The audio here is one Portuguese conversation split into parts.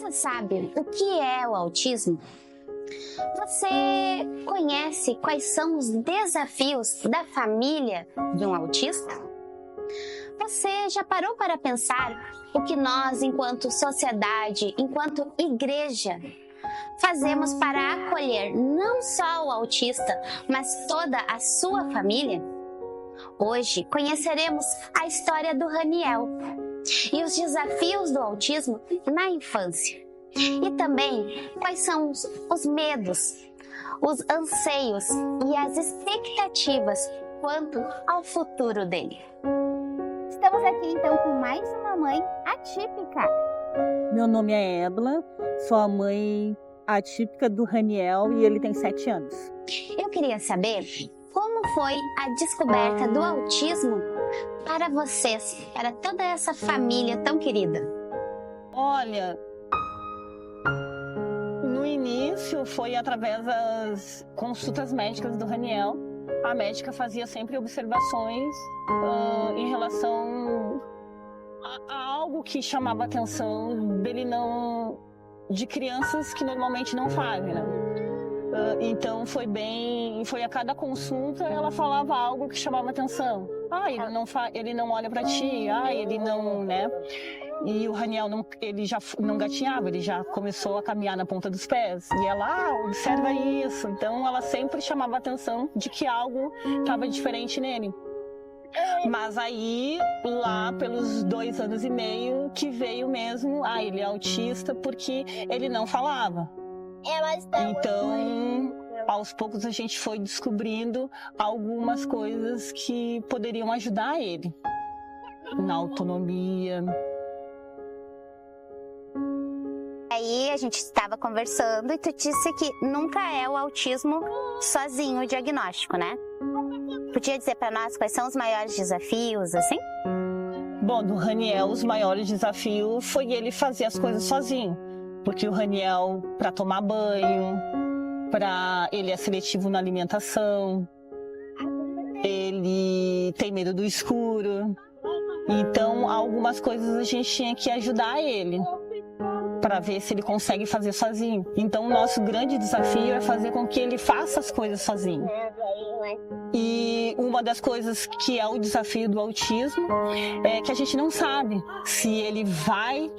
Você sabe o que é o autismo? Você conhece quais são os desafios da família de um autista? Você já parou para pensar o que nós, enquanto sociedade, enquanto igreja, fazemos para acolher não só o autista, mas toda a sua família? Hoje conheceremos a história do Raniel e os desafios do autismo na infância. E também quais são os medos, os anseios e as expectativas quanto ao futuro dele. Estamos aqui então com mais uma mãe atípica. Meu nome é Edla, sou a mãe atípica do Raniel e ele tem 7 anos. Eu queria saber como foi a descoberta do autismo para vocês, para toda essa família tão querida. Olha, no início foi através das consultas médicas do Raniel. A médica fazia sempre observações em relação a algo que chamava a atenção dele, não de crianças que normalmente não fazem, né? Então foi a cada consulta ela falava algo que chamava atenção. Ele não olha para ti, ele não, né? E o Raniel ele já não gatinhava, ele já começou a caminhar na ponta dos pés. E ela, observa isso. Então ela sempre chamava a atenção de que algo estava diferente nele. Mas aí, lá pelos 2 anos e meio, que veio mesmo, ele é autista porque ele não falava. Então, aos poucos a gente foi descobrindo algumas coisas que poderiam ajudar ele na autonomia. Aí a gente estava conversando e tu disse que nunca é o autismo sozinho o diagnóstico, né? Podia dizer para nós quais são os maiores desafios, assim? Bom, do Raniel, os maiores desafios foi ele fazer as coisas sozinho. Porque o Raniel, para tomar banho, ele é seletivo na alimentação, ele tem medo do escuro. Então, algumas coisas a gente tinha que ajudar ele para ver se ele consegue fazer sozinho. Então, o nosso grande desafio é fazer com que ele faça as coisas sozinho. E uma das coisas que é o desafio do autismo é que a gente não sabe se ele vai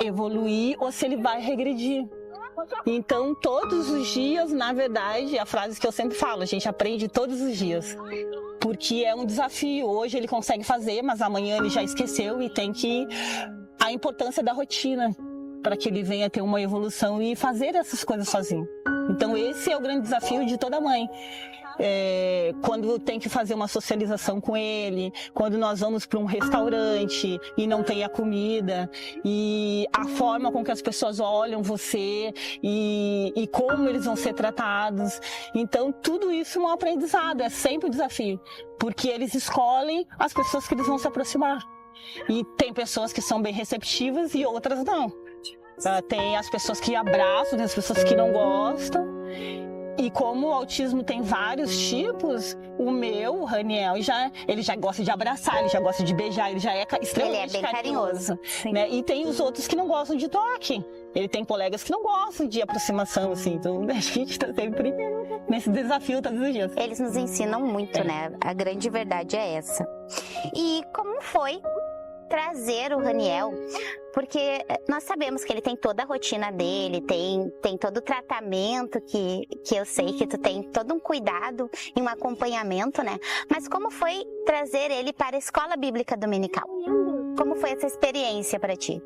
evoluir ou se ele vai regredir. Então, todos os dias, na verdade, a frase que eu sempre falo, a gente aprende todos os dias. Porque é um desafio. Hoje ele consegue fazer, mas amanhã ele já esqueceu e a importância da rotina para que ele venha ter uma evolução e fazer essas coisas sozinho. Então, esse é o grande desafio de toda mãe. Quando tem que fazer uma socialização com ele, quando nós vamos para um restaurante e não tem a comida, e a forma com que as pessoas olham você e como eles vão ser tratados. Então, tudo isso é um aprendizado, é sempre um desafio, porque eles escolhem as pessoas que eles vão se aproximar. E tem pessoas que são bem receptivas e outras não. Tem as pessoas que abraçam, tem as pessoas que não gostam. E como o autismo tem vários tipos, o Raniel, ele já gosta de abraçar, ele já gosta de beijar, ele já é extremamente bem carinhoso. Né? E tem os outros que não gostam de toque. Ele tem colegas que não gostam de aproximação, assim. Então a gente está sempre nesse desafio todos os dias. Eles nos ensinam muito, né? A grande verdade é essa. E como foi trazer o Raniel? Porque nós sabemos que ele tem toda a rotina dele, tem todo o tratamento que eu sei que tu tem todo um cuidado e um acompanhamento, né? Mas como foi trazer ele para a escola bíblica dominical? Como foi essa experiência para ti?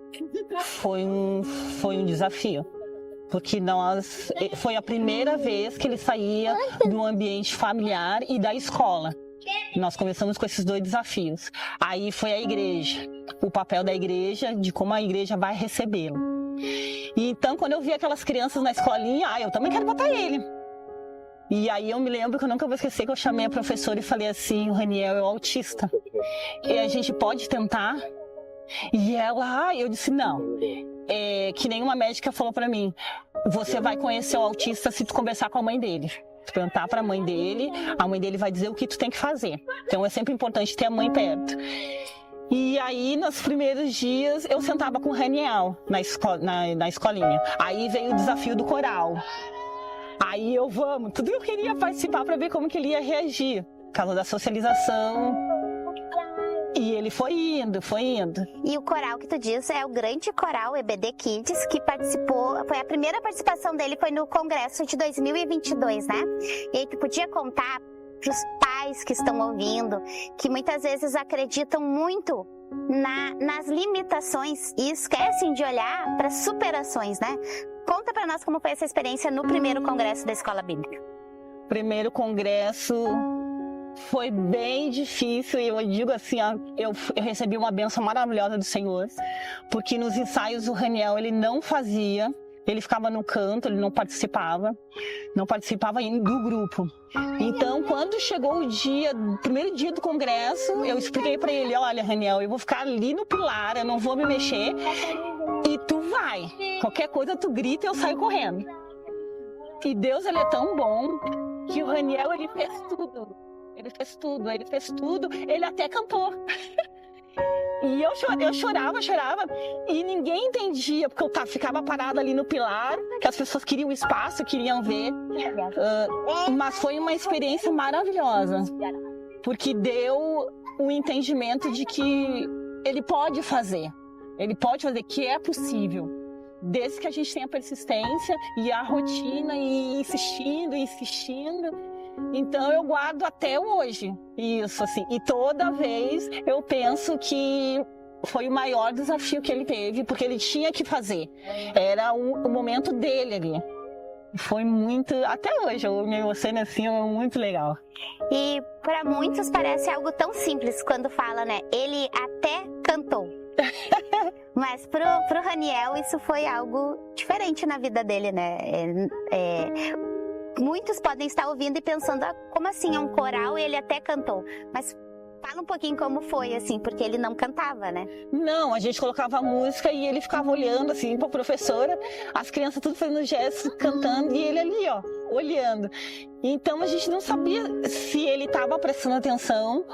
Foi um desafio. Porque foi a primeira vez que ele saía do ambiente familiar e da escola. Nós começamos com esses 2 desafios. Aí foi a igreja, o papel da igreja, de como a igreja vai recebê-lo. E então, quando eu vi aquelas crianças na escolinha, eu também quero botar ele. E aí eu me lembro que eu nunca vou esquecer que eu chamei a professora e falei assim, o Raniel é o autista. E a gente pode tentar? E ela, eu disse, não. Que nem uma médica falou pra mim, você vai conhecer o autista se tu conversar com a mãe dele. Tu perguntar para a mãe dele vai dizer o que tu tem que fazer. Então é sempre importante ter a mãe perto. E aí, nos primeiros dias, eu sentava com o Raniel na escolinha. Aí veio o desafio do coral. Aí tudo eu queria participar para ver como que ele ia reagir, por causa da socialização. E ele foi indo. E o coral que tu diz é o grande coral EBD Kids, que participou, foi a primeira participação dele, foi no congresso de 2022, né? E aí tu podia contar para os pais que estão ouvindo, que muitas vezes acreditam muito nas limitações e esquecem de olhar para superações, né? Conta para nós como foi essa experiência no primeiro congresso da Escola Bíblica. Primeiro congresso foi bem difícil, e eu digo assim, eu recebi uma bênção maravilhosa do Senhor, porque nos ensaios o Raniel, ele não fazia, ele ficava no canto, ele não participava do grupo. Então, quando chegou o primeiro dia do congresso, eu expliquei para ele, olha, Raniel, eu vou ficar ali no pilar, eu não vou me mexer, e tu vai. Qualquer coisa tu grita e eu saio correndo. E Deus, ele é tão bom, que o Raniel, ele fez tudo. Ele até cantou. E eu chorava, e ninguém entendia, porque eu ficava parada ali no pilar, que as pessoas queriam espaço, queriam ver. Mas foi uma experiência maravilhosa, porque deu o entendimento de que ele pode fazer, que é possível. Desde que a gente tenha persistência e a rotina, e insistindo. Então eu guardo até hoje isso, assim. E toda vez eu penso que foi o maior desafio que ele teve, porque ele tinha que fazer. Era o momento dele ali. Foi muito, até hoje, eu me emociono assim, é muito legal. E para muitos parece algo tão simples quando fala, né? Ele até cantou. Mas pro Raniel isso foi algo diferente na vida dele, né? Muitos podem estar ouvindo e pensando, como assim, é um coral e ele até cantou? Mas fala um pouquinho como foi, assim, porque ele não cantava, né? Não, a gente colocava a música e ele ficava olhando, assim, pra professora, as crianças tudo fazendo gestos, cantando, e ele ali, ó, olhando. Então a gente não sabia se ele estava prestando atenção,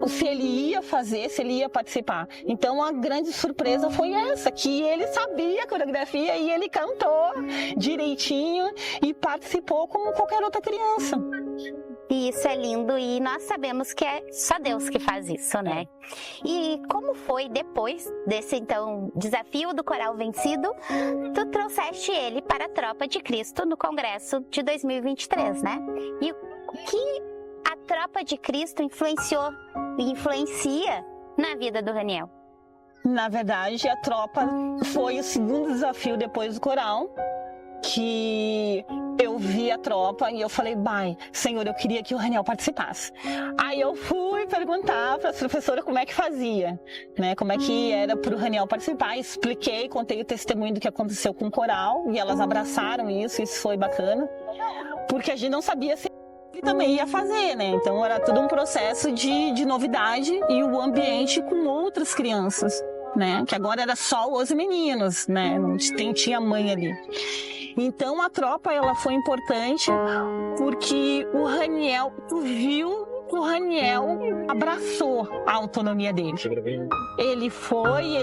se ele ia fazer, se ele ia participar. Então a grande surpresa foi essa, que ele sabia a coreografia e ele cantou direitinho e participou como qualquer outra criança. E isso é lindo, e nós sabemos que é só Deus que faz isso, né? E como foi depois desse, então, desafio do coral vencido, tu trouxeste ele para a Tropa de Cristo no Congresso de 2023, né? E o que a Tropa de Cristo influencia na vida do Raniel? Na verdade, a Tropa foi o segundo desafio depois do coral, que eu vi a Tropa e eu falei, Senhor, eu queria que o Raniel participasse. Aí eu fui perguntar para a professora como é que fazia, né? Como é que era para o Raniel participar. Expliquei, contei o testemunho do que aconteceu com o coral e elas abraçaram isso foi bacana, porque a gente não sabia se ele também ia fazer, né? Então era tudo um processo de novidade e o ambiente com outras crianças, né? Que agora era só os meninos, né? Não tinha mãe ali. Então a Tropa, ela foi importante porque o Raniel, tu viu, o Raniel abraçou a autonomia dele. Ele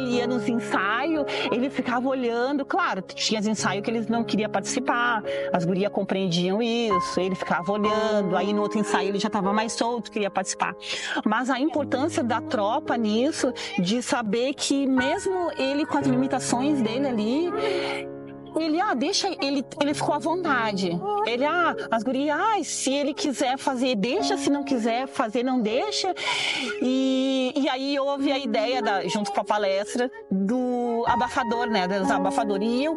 ia nos ensaios, ele ficava olhando, claro, tinha ensaios que eles não queriam participar, as gurias compreendiam isso, ele ficava olhando, aí no outro ensaio ele já estava mais solto, queria participar. Mas a importância da Tropa nisso, de saber que mesmo ele com as limitações dele ali, ele ficou à vontade. As gurias, se ele quiser fazer, deixa, se não quiser fazer, não deixa. E aí houve a ideia, junto com a palestra, do abafador, né? Dos abafadores. E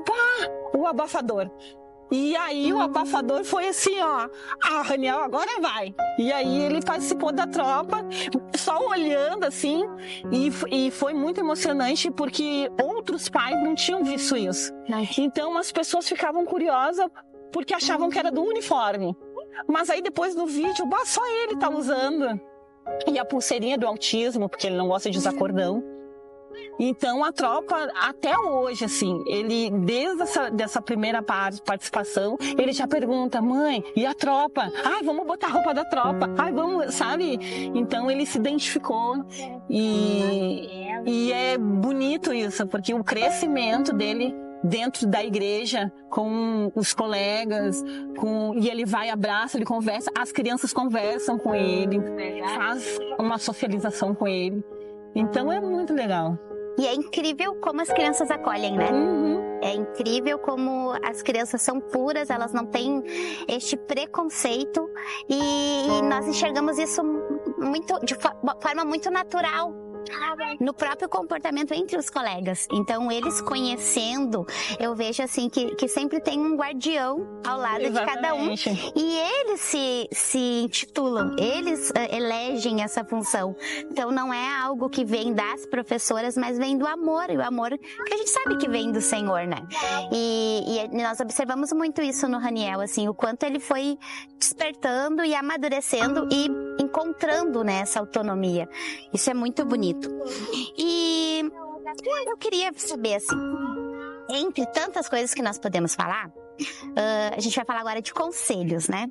o abafador. E aí o abafador foi assim, ó, Raniel, agora vai. E aí ele participou da Tropa, só olhando assim, e foi muito emocionante porque outros pais não tinham visto isso. Então as pessoas ficavam curiosas porque achavam que era do uniforme. Mas aí depois do vídeo, só ele tá usando. E a pulseirinha do autismo, porque ele não gosta de usar cordão. Então a tropa, até hoje, assim, ele, desde dessa primeira participação, ele já pergunta: mãe, e a tropa? Ai, vamos botar a roupa da tropa. Ai, vamos, sabe? Então ele se identificou e é bonito isso, porque o crescimento dele dentro da igreja, com os colegas, e ele vai, abraça, ele conversa, as crianças conversam com ele, faz uma socialização com ele. Então é muito legal. E é incrível como as crianças acolhem, né? Uhum. É incrível como as crianças são puras, elas não têm este preconceito e nós enxergamos isso de forma muito natural no próprio comportamento entre os colegas. Então, eles conhecendo, eu vejo assim que sempre tem um guardião ao lado de cada um. E eles se intitulam, eles elegem essa função. Então, não é algo que vem das professoras, mas vem do amor. E o amor que a gente sabe que vem do Senhor, né? E nós observamos muito isso no Raniel, assim, o quanto ele foi despertando e amadurecendo e encontrando, né, essa autonomia. Isso é muito bonito. E eu queria saber, assim, entre tantas coisas que nós podemos falar, a gente vai falar agora de conselhos, né?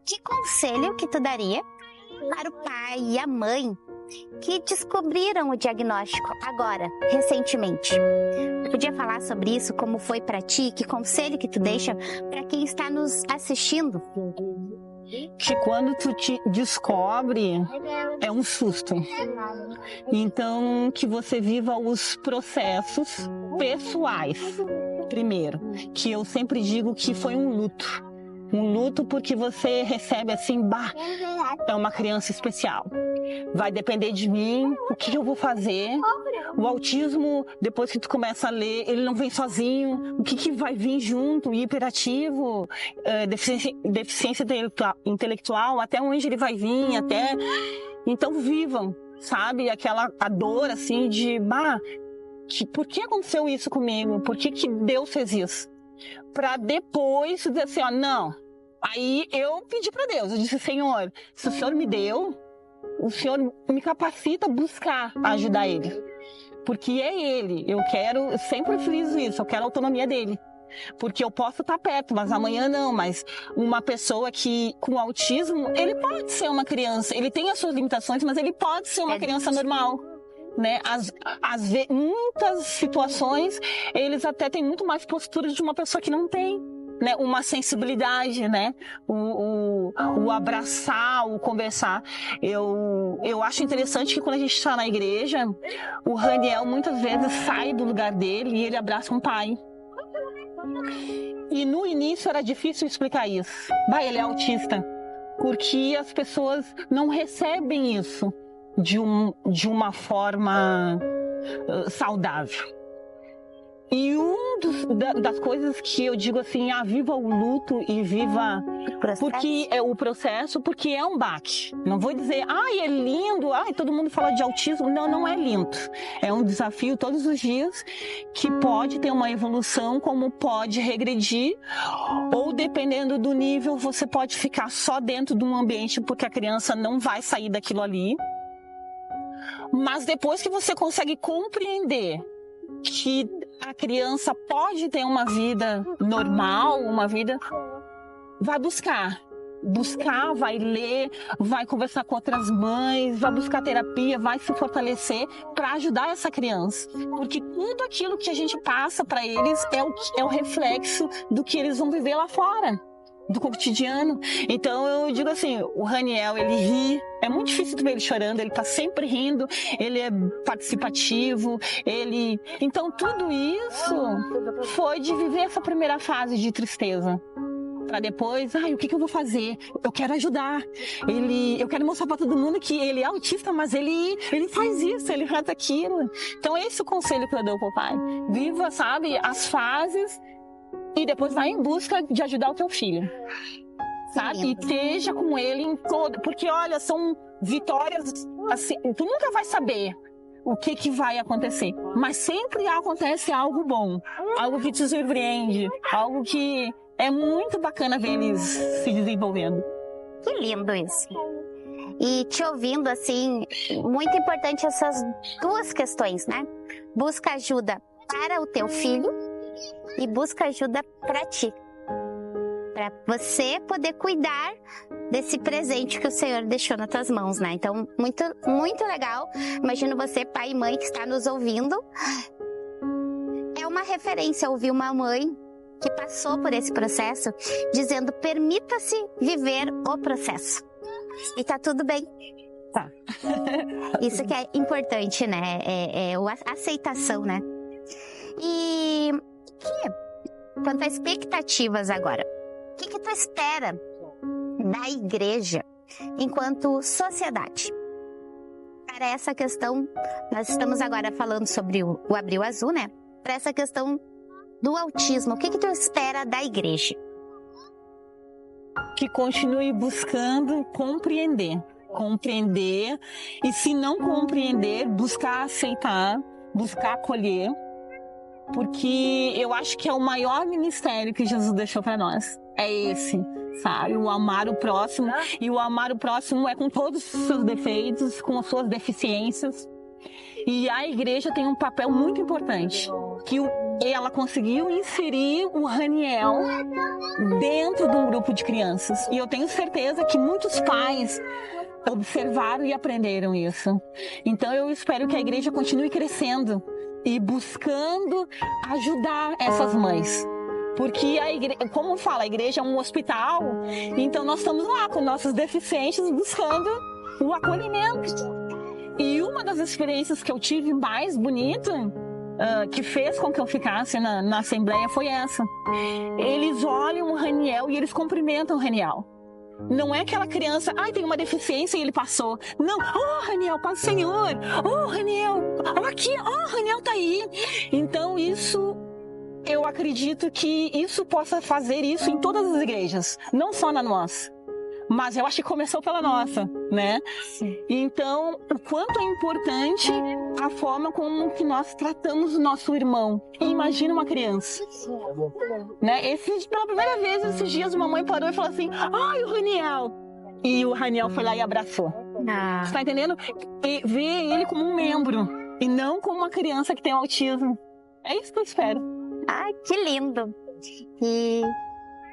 Que conselho que tu daria para o pai e a mãe que descobriram o diagnóstico agora, recentemente? Tu podia falar sobre isso, como foi para ti? Que conselho que tu deixa para quem está nos assistindo? Que quando tu te descobre, é um susto. Então, que você viva os processos pessoais, primeiro. Que eu sempre digo que foi um luto. Um luto porque você recebe assim, é uma criança especial. Vai depender de mim, o que eu vou fazer. O autismo, depois que tu começa a ler, ele não vem sozinho. O que vai vir junto? Hiperativo, deficiência intelectual, até onde ele vai vir, até... Então vivam, sabe? A dor assim de, por que aconteceu isso comigo? Por que Deus fez isso? Para depois dizer assim, não. Aí eu pedi para Deus, eu disse: Senhor, se o Senhor me deu, o Senhor me capacita a buscar ajudar ele. Porque é ele, eu sempre friso isso, eu quero a autonomia dele. Porque eu posso estar perto, mas amanhã não. Mas uma pessoa que com autismo, ele pode ser uma criança, ele tem as suas limitações, mas ele pode ser uma criança normal. Né? Muitas situações, eles até têm muito mais postura de uma pessoa que não tem. Né, uma sensibilidade, né? O abraçar, o conversar. Eu acho interessante que quando a gente está na igreja, o Raniel muitas vezes sai do lugar dele e ele abraça um pai. E no início era difícil explicar isso. Ele é autista. Porque as pessoas não recebem isso de uma forma saudável. E das coisas que eu digo assim, viva o luto e viva porque é o processo, porque é um baque. Não vou dizer, é lindo, todo mundo fala de autismo. Não é lindo. É um desafio todos os dias que pode ter uma evolução, como pode regredir, ou dependendo do nível, você pode ficar só dentro de um ambiente porque a criança não vai sair daquilo ali. Mas depois que você consegue compreender que a criança pode ter uma vida normal, uma vida... Vai buscar, vai ler, vai conversar com outras mães, vai buscar terapia, vai se fortalecer para ajudar essa criança. Porque tudo aquilo que a gente passa para eles é o reflexo do que eles vão viver lá fora, do cotidiano. Então eu digo assim, o Raniel, ele ri. É muito difícil tu ver ele chorando, ele tá sempre rindo, ele é participativo, Então tudo isso foi de viver essa primeira fase de tristeza. Pra depois, o que eu vou fazer? Eu quero ajudar. Eu quero mostrar pra todo mundo que ele é autista, mas ele faz isso, ele faz aquilo. Então esse é o conselho que eu dou pro pai. Viva, sabe, as fases e depois vai em busca de ajudar o teu filho. Sabe? E esteja com ele em todo... Porque, olha, são vitórias... Assim, tu nunca vai saber o que vai acontecer. Mas sempre acontece algo bom. Algo que te surpreende. Algo que é muito bacana ver eles se desenvolvendo. Que lindo isso. E te ouvindo, assim, muito importante essas duas questões, né? busca ajuda para o teu filho e busca ajuda para ti. Para você poder cuidar desse presente que o Senhor deixou nas tuas mãos, né? Então, muito, muito legal. Imagino você, pai e mãe, que está nos ouvindo. É uma referência ouvir uma mãe que passou por esse processo, dizendo, permita-se viver o processo. E tá tudo bem. Tá. Isso que é importante, né? É a aceitação, né? E quanto a expectativas agora, o que tu espera da igreja enquanto sociedade? Para essa questão, nós estamos agora falando sobre o Abril Azul, né? Para essa questão do autismo, o que tu espera da igreja? Que continue buscando compreender, e se não compreender, buscar aceitar, buscar acolher, porque eu acho que é o maior ministério que Jesus deixou para nós, é esse, sabe? O amar o próximo, e o amar o próximo é com todos os seus defeitos, com as suas deficiências, e a igreja tem um papel muito importante, que ela conseguiu inserir o Raniel dentro de um grupo de crianças. E eu tenho certeza que muitos pais observaram e aprenderam isso. Então eu espero que a igreja continue crescendo e buscando ajudar essas mães. Porque a igreja, como fala, a igreja é um hospital, então nós estamos lá com nossos deficientes buscando o acolhimento. E uma das experiências que eu tive mais bonita, que fez com que eu ficasse na Assembleia, foi essa. Eles olham o Raniel e eles cumprimentam o Raniel. Não é aquela criança, tem uma deficiência e ele passou. Não, Raniel, paz do Senhor. Raniel, aqui, Raniel tá aí. Então isso, eu acredito que isso possa fazer isso em todas as igrejas, não só na nossa. Mas eu acho que começou pela nossa, né? Sim. Então, o quanto é importante a forma como que nós tratamos o nosso irmão. E imagina uma criança. Né? Pela primeira vez, esses dias, uma mãe parou e falou assim, o Raniel. E o Raniel foi lá e abraçou. Você tá entendendo? E vê ele como um membro, e não como uma criança que tem autismo. É isso que eu espero. Ai, que lindo. E...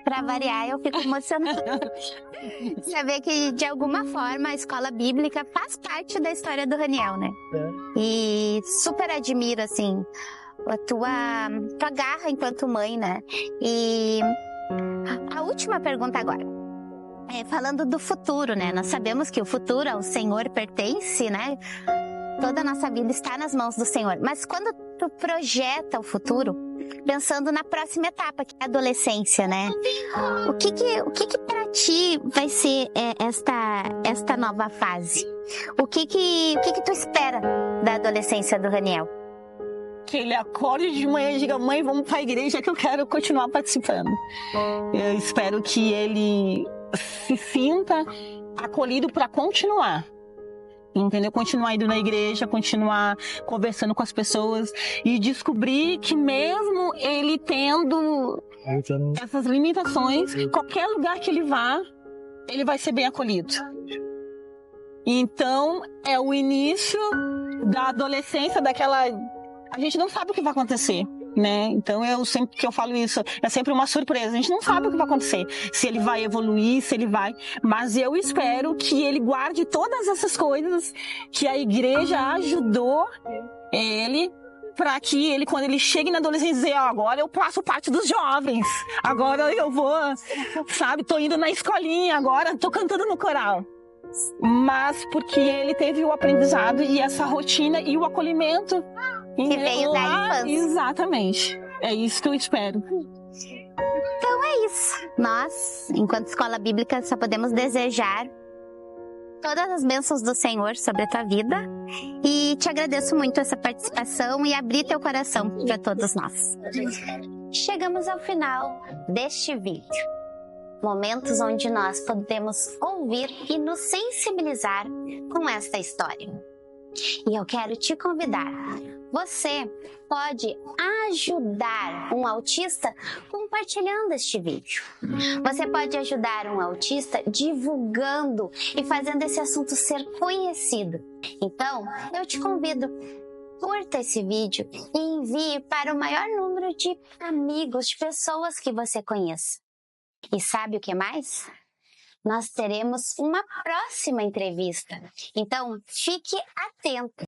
para variar, eu fico emocionada. Saber que, de alguma forma, a escola bíblica faz parte da história do Raniel, né? E super admiro, assim, a tua garra enquanto mãe, né? E a última pergunta agora. Falando do futuro, né? Nós sabemos que o futuro ao Senhor pertence, né? Toda a nossa vida está nas mãos do Senhor. Mas quando tu projeta o futuro, pensando na próxima etapa, que é a adolescência, né? O que para ti vai ser esta nova fase? O que tu espera da adolescência do Raniel? Que ele acorde de manhã e diga, mãe, vamos para a igreja que eu quero continuar participando. Eu espero que ele se sinta acolhido para continuar. Entendeu? Continuar indo na igreja, continuar conversando com as pessoas e descobrir que mesmo ele tendo essas limitações, qualquer lugar que ele vá, ele vai ser bem acolhido. Então, é o início da adolescência, a gente não sabe o que vai acontecer, né? Então, sempre que eu falo isso, é sempre uma surpresa. A gente não sabe o que vai acontecer, se ele vai evoluir, se ele vai... Mas eu espero que ele guarde todas essas coisas que a igreja ajudou ele, para que ele, quando ele chegue na adolescência, dizer, agora eu faço parte dos jovens, agora eu vou, sabe, tô indo na escolinha, agora tô cantando no coral. Mas porque ele teve o aprendizado e essa rotina e o acolhimento que veio da infância. Exatamente. É isso que eu espero. Então é isso. Nós, enquanto escola bíblica, só podemos desejar todas as bênçãos do Senhor sobre a tua vida. E te agradeço muito essa participação e abrir teu coração para todos nós. Chegamos ao final deste vídeo. Momentos onde nós podemos ouvir e nos sensibilizar com esta história. E eu quero te convidar. Você pode ajudar um autista compartilhando este vídeo. Você pode ajudar um autista divulgando e fazendo esse assunto ser conhecido. Então, eu te convido curta esse vídeo e envie para o maior número de amigos, de pessoas que você conheça. E sabe o que mais? Nós teremos uma próxima entrevista. Então, fique atento.